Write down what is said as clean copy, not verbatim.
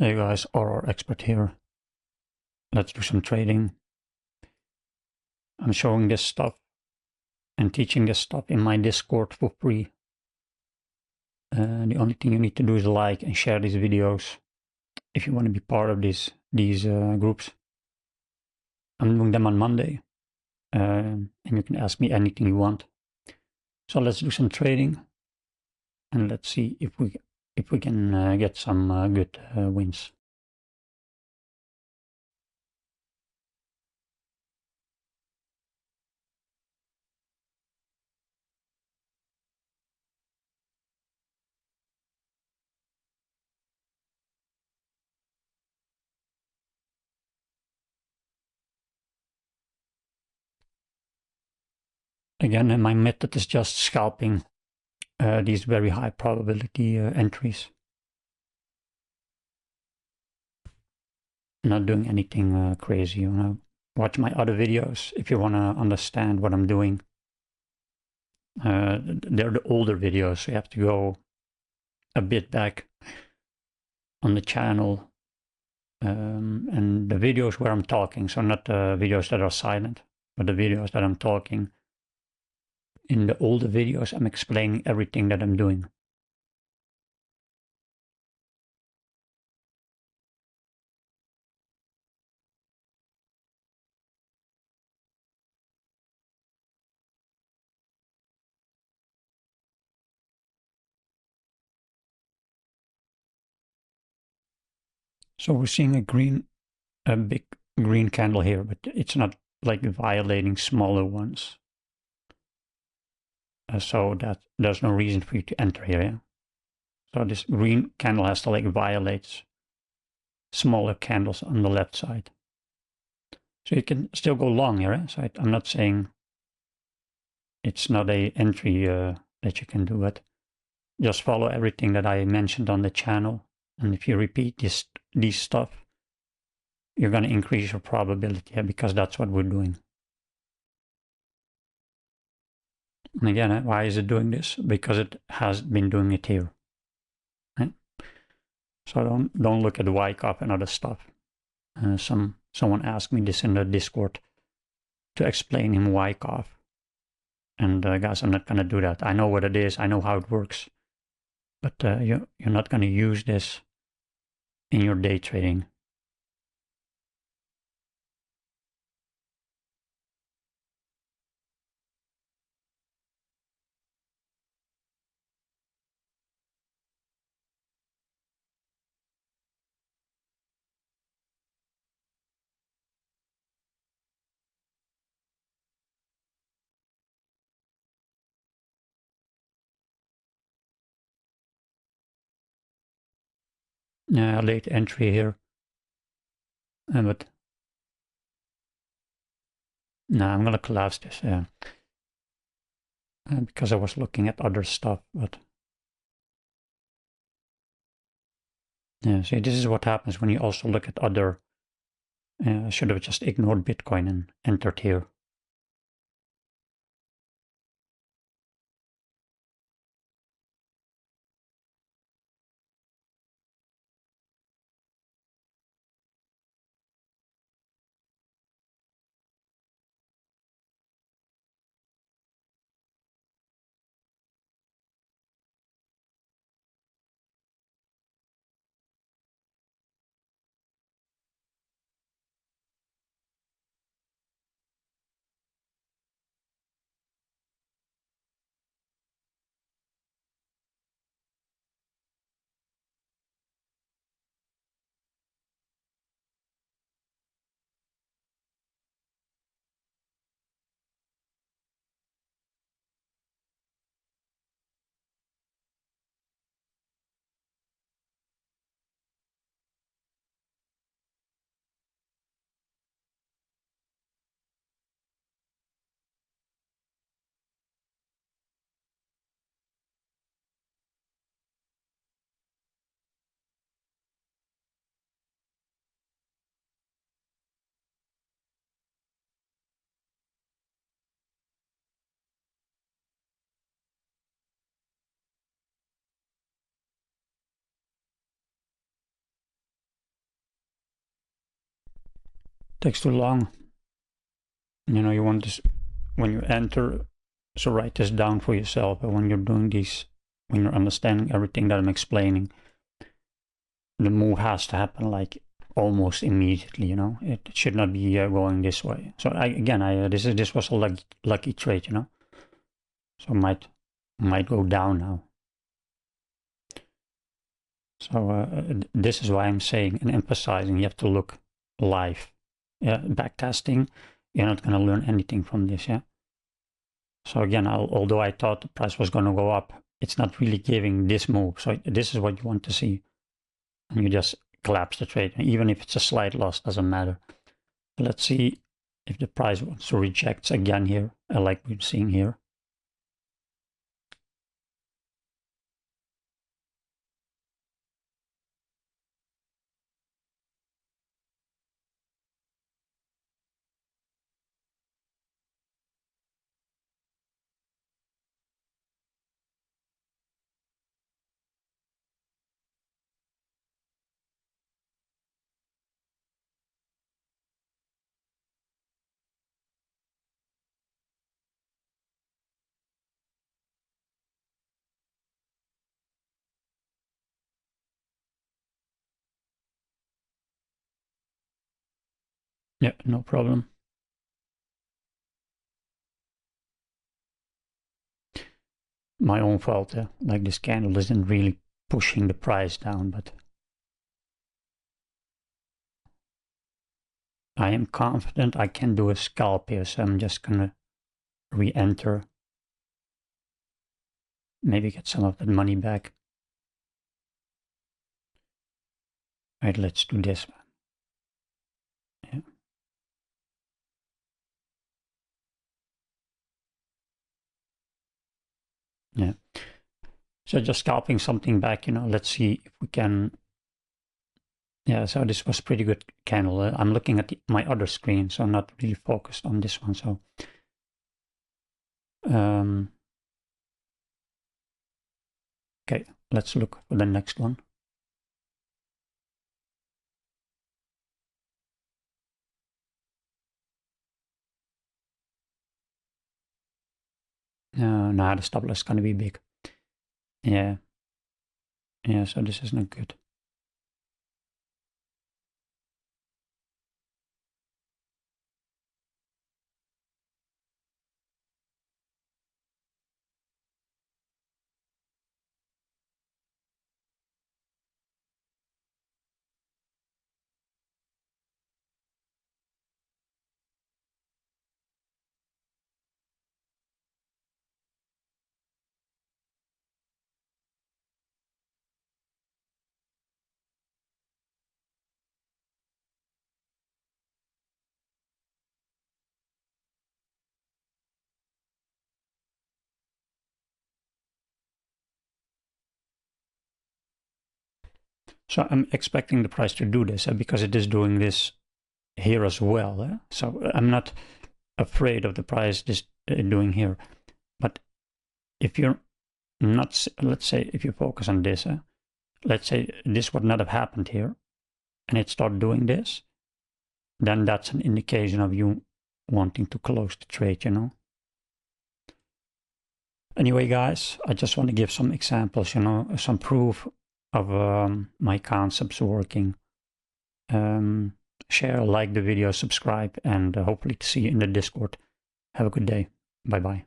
Hey guys, RR Expert here. Let's do some trading. I'm showing this stuff and teaching this stuff in my Discord for free. The only thing you need to do is like and share these videos if you want to be part of these groups. I'm doing them on Monday, and you can ask me anything you want. So let's do some trading, and let's see if we can get some good wins. Again, my method is just scalping these very high probability entries. Not doing anything crazy, you know. Watch my other videos if you want to understand what I'm doing. They're the older videos, so you have to go a bit back on the channel. And the videos where I'm talking, so not the videos that are silent, but the videos that I'm talking. In the older videos, I'm explaining everything that I'm doing. So we're seeing a big green candle here, but it's not like violating smaller ones. So that there's no reason for you to enter here. Yeah? So this green candle has to like violate smaller candles on the left side. So you can still go long here. Eh? So I'm not saying it's not a entry that you can do, but just follow everything that I mentioned on the channel. And if you repeat these stuff, you're going to increase your probability because that's what we're doing. And again, why is it doing this? Because it has been doing it here. Right? So don't look at Wyckoff and other stuff. Someone asked me this in the Discord to explain him Wyckoff. And guys, I'm not going to do that. I know what it is. I know how it works. But you're not going to use this in your day trading. Late entry here. But no, I'm going to collapse this. Because I was looking at other stuff. But yeah, see, this is what happens when you also look at other. I should have just ignored Bitcoin and entered here. takes too long. You know, you want this when you enter, so write this down for yourself. But when you're doing these, when you're understanding everything that I'm explaining, the move has to happen like almost immediately. You know, it should not be going this way. So this was a lucky trade. You know, so might go down now. So this is why I'm saying and emphasizing you have to look live. Backtesting, you're not going to learn anything from this. Yeah. So again, although I thought the price was going to go up, it's not really giving this move. So this is what you want to see. And you just collapse the trade. And even if it's a slight loss, doesn't matter. Let's see if the price wants to reject again here, like we're seeing here. Yeah, no problem. My own fault. Like this candle isn't really pushing the price down, but I am confident I can do a scalp here, so I'm just gonna re-enter. Maybe get some of that money back. Right, let's do this one. Yeah. Yeah. So just scalping something back, you know, let's see if we can. Yeah, so this was pretty good candle. I'm looking at my other screen, so I'm not really focused on this one. So okay, let's look for the next one. Now the stop loss is going to be big. Yeah. Yeah, so this is not good. So I'm expecting the price to do this because it is doing this here as well. So I'm not afraid of the price just doing here. But if you're not, let's say, if you focus on this, let's say this would not have happened here, and it start doing this, then that's an indication of you wanting to close the trade, you know. Anyway, guys, I just want to give some examples, you know, some proof of my concepts working. Share, like the video, subscribe, and hopefully to see you in the Discord. Have a good day. Bye-bye.